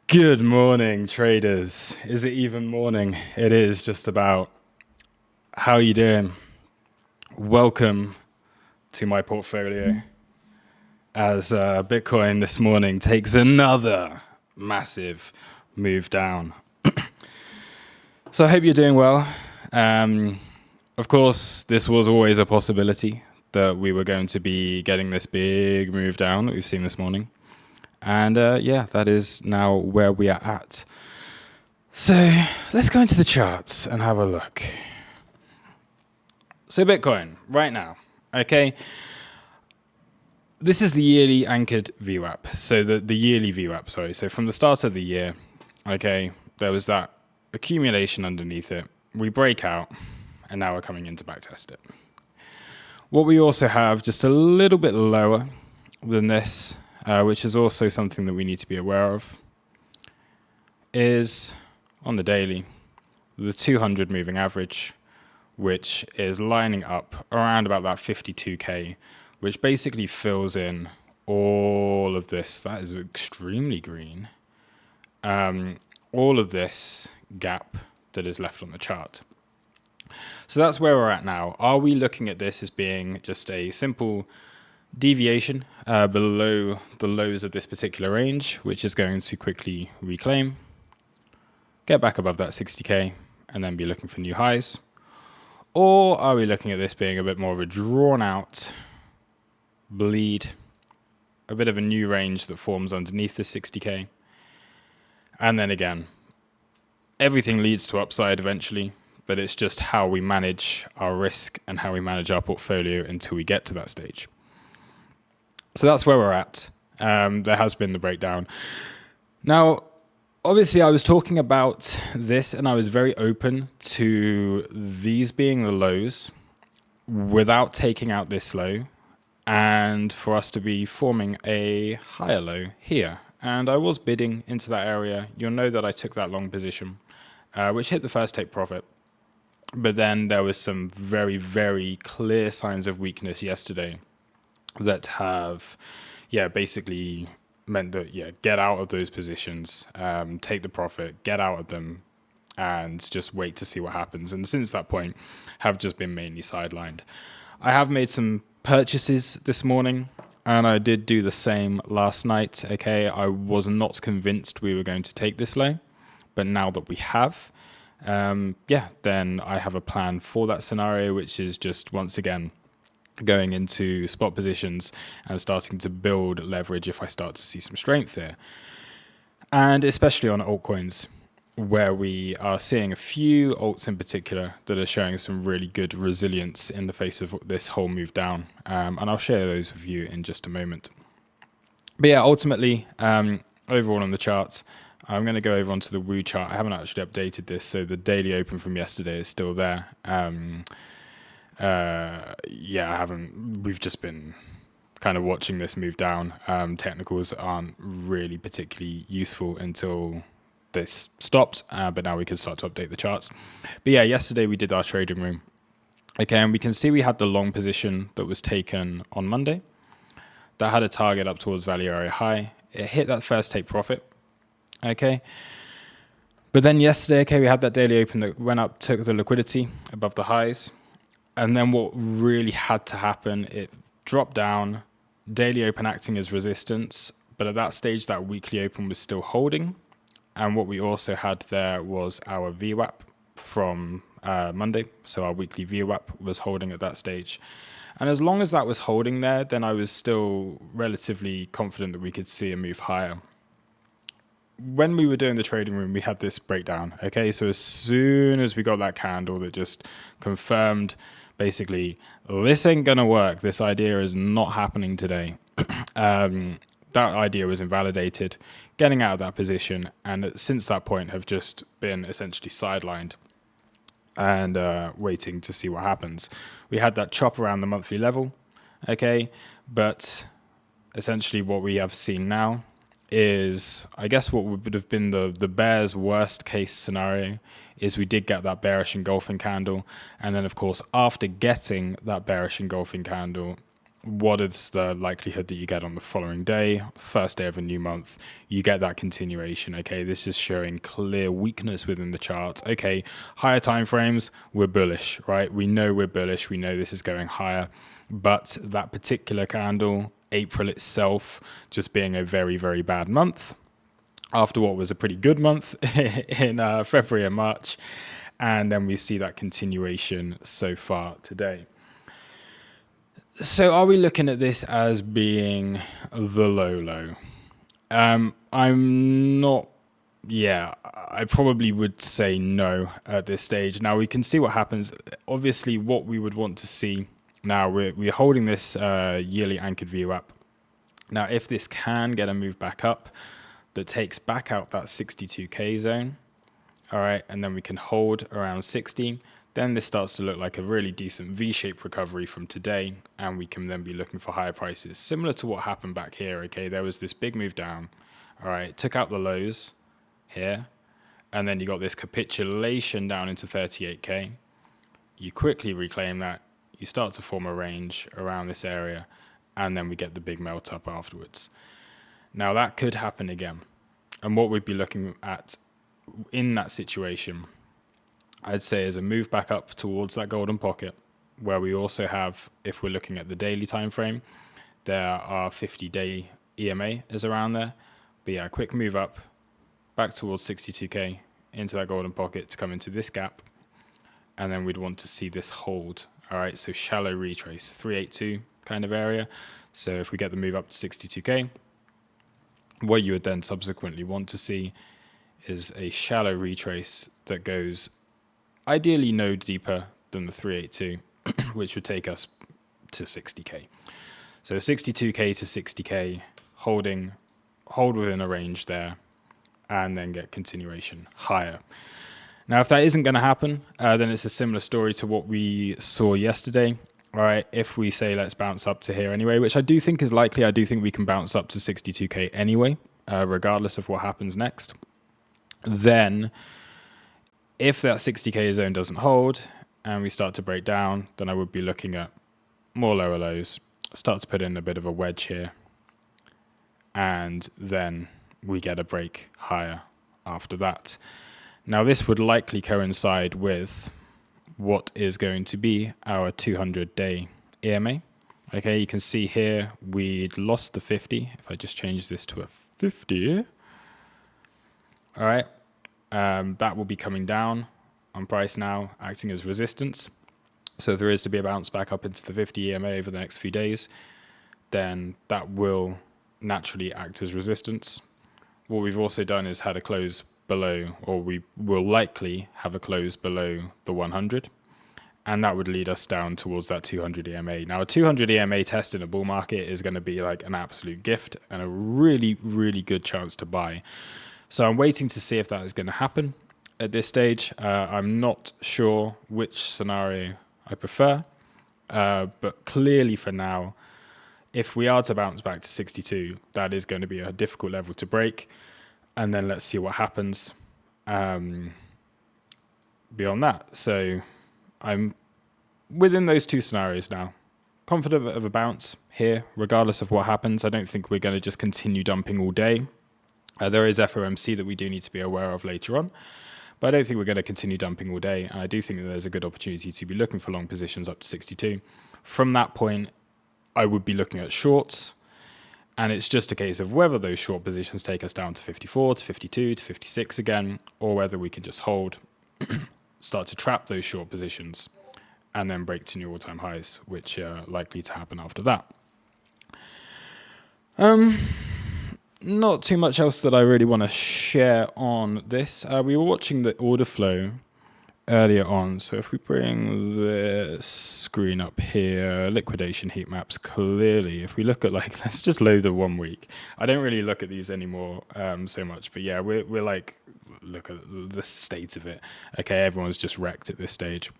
Good morning, traders. Is it even morning? It is just about. How are you doing? Welcome to my portfolio as Bitcoin this morning takes another massive move down. So I hope you're doing well. Of course, this was always a possibility that we were going to be getting this big move down that we've seen this morning. And yeah, that is now where we are at. So let's go into the charts and have a look. So Bitcoin, right now, okay? This is the yearly anchored VWAP. So the yearly VWAP, sorry. So from the start of the year, okay, there was that accumulation underneath it. We break out, and now we're coming in to backtest it. What we also have just a little bit lower than this, which is also something that we need to be aware of, is on the daily, the 200 moving average, which is lining up around about that 52K, which basically fills in all of this. That is extremely green. All of this gap that is left on the chart. So that's where we're at now. Are we looking at this as being just a simple deviation below the lows of this particular range, which is going to quickly reclaim, get back above that 60K, and then be looking for new highs? Or are we looking at this being a bit more of a drawn out bleed, a bit of a new range that forms underneath the 60K? And then again, everything leads to upside eventually, but it's just how we manage our risk and how we manage our portfolio until we get to that stage. So that's where we're at. There has been the breakdown. Now, obviously, I was talking about this and I was very open to these being the lows without taking out this low and for us to be forming a higher low here. And I was bidding into that area. You'll know that I took that long position, which hit the first take profit. But then there was some very, very clear signs of weakness yesterday that have, basically meant that, get out of those positions, take the profit, get out of them, and just wait to see what happens. And since that point, have just been mainly sidelined. I have made some purchases this morning, and I did do the same last night. Okay, I was not convinced we were going to take this low, but now that we have, then I have a plan for that scenario, which is just once again going into spot positions and starting to build leverage if I start to see some strength here. And especially on altcoins, where we are seeing a few alts in particular that are showing some really good resilience in the face of this whole move down. And I'll share those with you in just a moment. But yeah, ultimately, overall on the charts, I'm going to go over onto the Woo chart. I haven't actually updated this, so the daily open from yesterday is still there. I haven't. We've just been kind of watching this move down. Technicals aren't really particularly useful until this stopped, but now we can start to update the charts. But yeah, yesterday we did our trading room. Okay, and we can see we had the long position that was taken on Monday. That had a target up towards value area high. It hit that first take profit. Okay. But then yesterday, we had that daily open that went up, took the liquidity above the highs. And then what really had to happen, it dropped down, daily open acting as resistance. But at that stage, that weekly open was still holding. And what we also had there was our VWAP from Monday. So our weekly VWAP was holding at that stage. And as long as that was holding there, then I was still relatively confident that we could see a move higher. When we were doing the trading room, we had this breakdown. Okay, so as soon as we got that candle that just confirmed, basically, this ain't gonna work. This idea is not happening today. That idea was invalidated, getting out of that position, and since that point have just been essentially sidelined and waiting to see what happens. We had that chop around the monthly level, okay, but essentially what we have seen now is, I guess what would have been the bear's worst case scenario is we did get that bearish engulfing candle. And then, of course, after getting that bearish engulfing candle, what is the likelihood that you get on the following day, first day of a new month, you get that continuation. Okay, this is showing clear weakness within the chart. Okay, higher time frames, we're bullish, right? We know we're bullish. We know this is going higher, but that particular candle, April itself, just being a very, very bad month after what was a pretty good month in February and March. And then we see that continuation so far today. So are we looking at this as being the low? I'm not. Yeah, I probably would say no at this stage. Now we can see what happens. Obviously, what we would want to see now, we're holding this yearly anchored view up. Now, if this can get a move back up that takes back out that 62K zone, all right, and then we can hold around 60, then this starts to look like a really decent V-shaped recovery from today, and we can then be looking for higher prices. Similar to what happened back here, okay, there was this big move down, all right, took out the lows here, and then you got this capitulation down into 38K. You quickly reclaim that, you start to form a range around this area, and then we get the big melt up afterwards. Now that could happen again, and what we'd be looking at in that situation, I'd say, is a move back up towards that golden pocket, where we also have, if we're looking at the daily time frame, there are 50-day EMA is around there. But yeah, a quick move up back towards 62K into that golden pocket to come into this gap, and then we'd want to see this hold. All right, so shallow retrace, 382 kind of area. So if we get the move up to 62K, what you would then subsequently want to see is a shallow retrace that goes ideally no deeper than the 382, which would take us to 60K. So 62K to 60K, hold within a range there, and then get continuation higher. Now, if that isn't going to happen, then it's a similar story to what we saw yesterday. All right, if we say let's bounce up to here anyway, which I do think is likely, I do think we can bounce up to 62K anyway, regardless of what happens next. Then, if that 60K zone doesn't hold and we start to break down, then I would be looking at more lower lows, start to put in a bit of a wedge here, and then we get a break higher after that. Now, this would likely coincide with what is going to be our 200-day EMA. Okay, you can see here we'd lost the 50. If I just change this to a 50, all right, that will be coming down on price now, acting as resistance. So if there is to be a bounce back up into the 50 EMA over the next few days, then that will naturally act as resistance. What we've also done is had a close below, or we will likely have a close below the 100, and that would lead us down towards that 200 EMA. Now, a 200 EMA test in a bull market is going to be like an absolute gift and a really, really good chance to buy. So I'm waiting to see if that is going to happen at this stage. I'm not sure which scenario I prefer, but clearly for now, if we are to bounce back to 62, that is going to be a difficult level to break. And then let's see what happens beyond that. So I'm within those two scenarios now. Confident of a bounce here, regardless of what happens. I don't think we're going to just continue dumping all day. There is FOMC that we do need to be aware of later on, but I don't think we're going to continue dumping all day. And I do think that there's a good opportunity to be looking for long positions up to 62. From that point, I would be looking at shorts. And it's just a case of whether those short positions take us down to 54, to 52, to 56 again, or whether we can just hold, start to trap those short positions, and then break to new all-time highs, which are likely to happen after that. Not too much else that I really want to share on this. We were watching the order flow earlier on. So if we bring this screen up here, liquidation heat maps clearly, if we look at like, let's just load the 1 week. I don't really look at these anymore so much, but yeah, we're like, look at the state of it. Okay, everyone's just wrecked at this stage.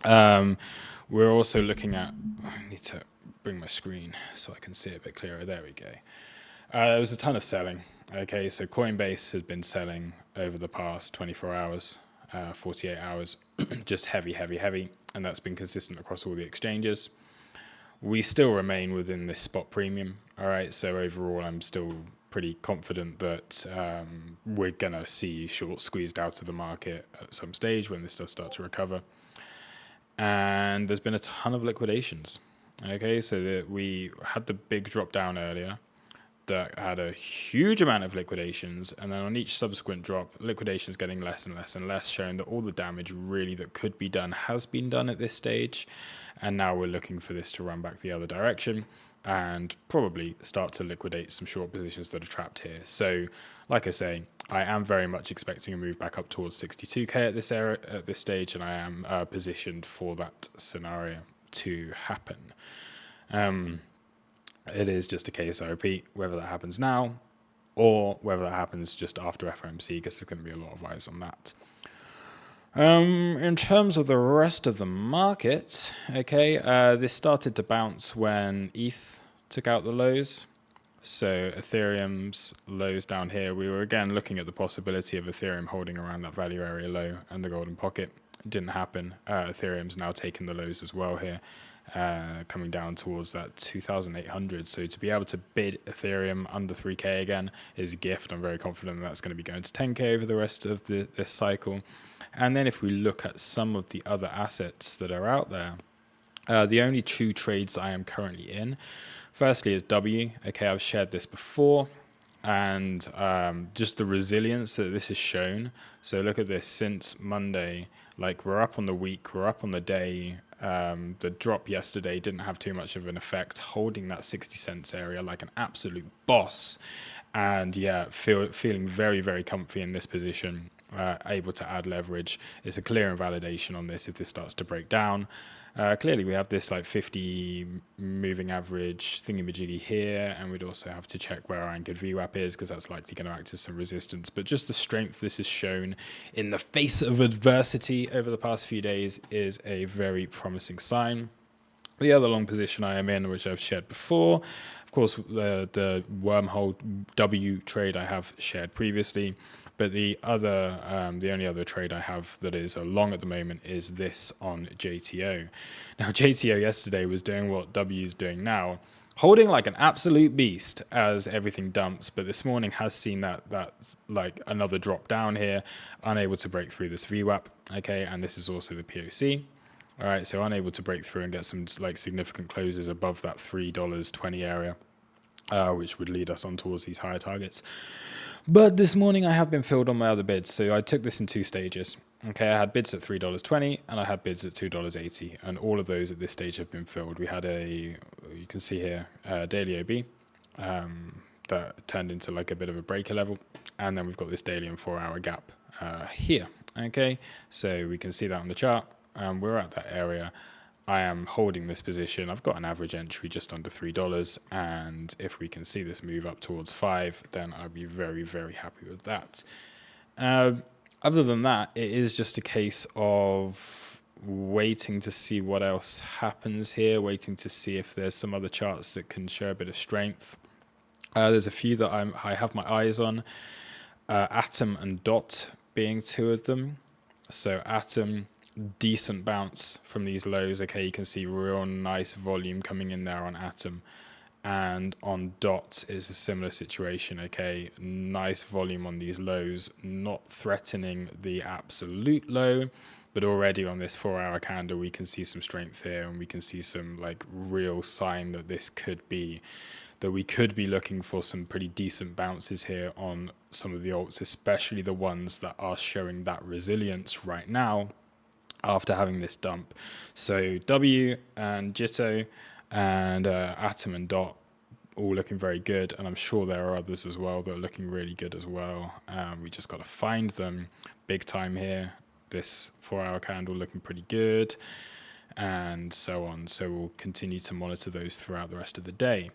We're also looking at, I need to bring my screen so I can see it a bit clearer. There we go. There was a ton of selling. Okay, so Coinbase has been selling over the past 24 hours. 48 hours, just heavy, and that's been consistent across all the exchanges. we still remain within this spot premium. All right, so overall, I'm still pretty confident that we're going to see short squeezed out of the market at some stage when this does start to recover. And there's been a ton of liquidations. Okay, so that we had the big drop down earlier that had a huge amount of liquidations, and then on each subsequent drop, liquidations getting less and less and less, showing that all the damage really that could be done has been done at this stage. And now we're looking for this to run back the other direction and probably start to liquidate some short positions that are trapped here. So like I say, I am very much expecting a move back up towards 62k at this area at this stage, and I am positioned for that scenario to happen. It is just a case, I repeat, whether that happens now or whether that happens just after FOMC, because there's going to be a lot of eyes on that. In terms of the rest of the market, okay, this started to bounce when ETH took out the lows. So Ethereum's lows down here, we were again looking at the possibility of Ethereum holding around that value area low and the golden pocket. It didn't happen. Ethereum's now taken the lows as well here, coming down towards that 2,800. So to be able to bid Ethereum under 3K again is a gift. I'm very confident that's going to be going to 10K over the rest of this cycle. And then if we look at some of the other assets that are out there, the only two trades I am currently in, firstly is W. Okay, I've shared this before, and just the resilience that this has shown. So look at this, since Monday, like we're up on the week, we're up on the day. The drop yesterday didn't have too much of an effect, holding that 60 cents area like an absolute boss. And yeah, feeling very, very comfy in this position, able to add leverage. It's a clear invalidation on this if this starts to break down. Clearly we have this like 50 moving average thingamajiggy here, and we'd also have to check where our anchored VWAP is, because that's likely going to act as some resistance. But just the strength this has shown in the face of adversity over the past few days is a very promising sign. The other long position I am in, which I've shared before, of course, the wormhole W trade I have shared previously. But the only other trade I have that is a long at the moment is this on JTO. Now, JTO yesterday was doing what W is doing now, holding like an absolute beast as everything dumps. But this morning has seen that like another drop down here, unable to break through this VWAP. Okay, and this is also the POC. All right, so unable to break through and get some like significant closes above that $3.20 area, which would lead us on towards these higher targets. But this morning I have been filled on my other bids. So I took this in two stages. Okay, I had bids at $3.20 and I had bids at $2.80, and all of those at this stage have been filled. We had you can see here, daily OB that turned into like a bit of a breaker level, and then we've got this daily and 4-hour gap here. Okay, so we can see that on the chart. We're at that area. I am holding this position. I've got an average entry just under $3, and if we can see this move up towards 5, then I'd be very, very happy with that. Other than that, it is just a case of waiting to see what else happens here, waiting to see if there's some other charts that can show a bit of strength. There's a few that I have my eyes on, Atom and Dot being two of them. So Atom, decent bounce from these lows. Okay, you can see real nice volume coming in there on Atom, and on Dot is a similar situation. Okay, nice volume on these lows, not threatening the absolute low, but already on this 4-hour candle we can see some strength here, and we can see some like real sign that this could be, that we could be looking for some pretty decent bounces here on some of the alts, especially the ones that are showing that resilience right now after having this dump. So W and Jitto and Atom and Dot all looking very good, and I'm sure there are others as well that are looking really good as well. We just got to find them big time here. This 4-hour candle looking pretty good, and so on. So we'll continue to monitor those throughout the rest of the day.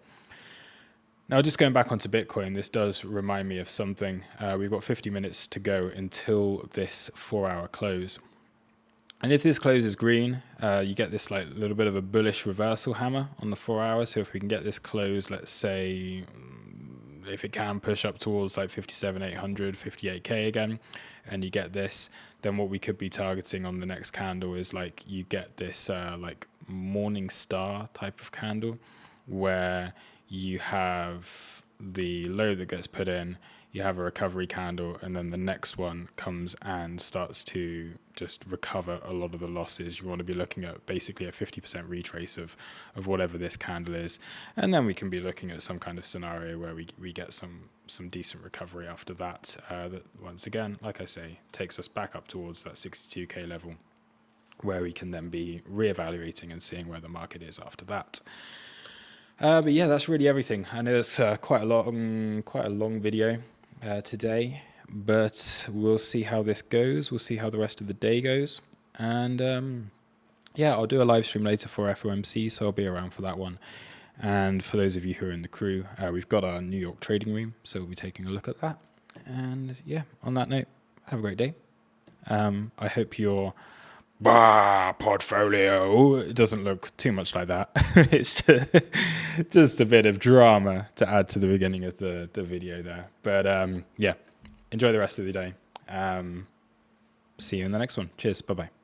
Now, just going back onto Bitcoin, this does remind me of something. We've got 50 minutes to go until this 4-hour close. And if this closes green, you get this like little bit of a bullish reversal hammer on the 4 hours. So if we can get this close, let's say, if it can push up towards like 57,800, 58K again, and you get this, then what we could be targeting on the next candle is like you get this like morning star type of candle, where you have the low that gets put in, you have a recovery candle, and then the next one comes and starts to just recover a lot of the losses. You want to be looking at basically a 50% retrace of whatever this candle is, and then we can be looking at some kind of scenario where we get some decent recovery after that. That once again, like I say, takes us back up towards that 62k level, where we can then be reevaluating and seeing where the market is after that. But yeah, that's really everything. I know it's quite a long video today, but we'll see how this goes. We'll see how the rest of the day goes, and yeah, I'll do a live stream later for FOMC, so I'll be around for that one. And for those of you who are in the crew, we've got our New York trading room, so we'll be taking a look at that. And yeah, on that note, have a great day. I hope your portfolio, it doesn't look too much like that. It's just a bit of drama to add to the beginning of the video there. But yeah, enjoy the rest of the day. See you in the next one. Cheers. Bye-bye.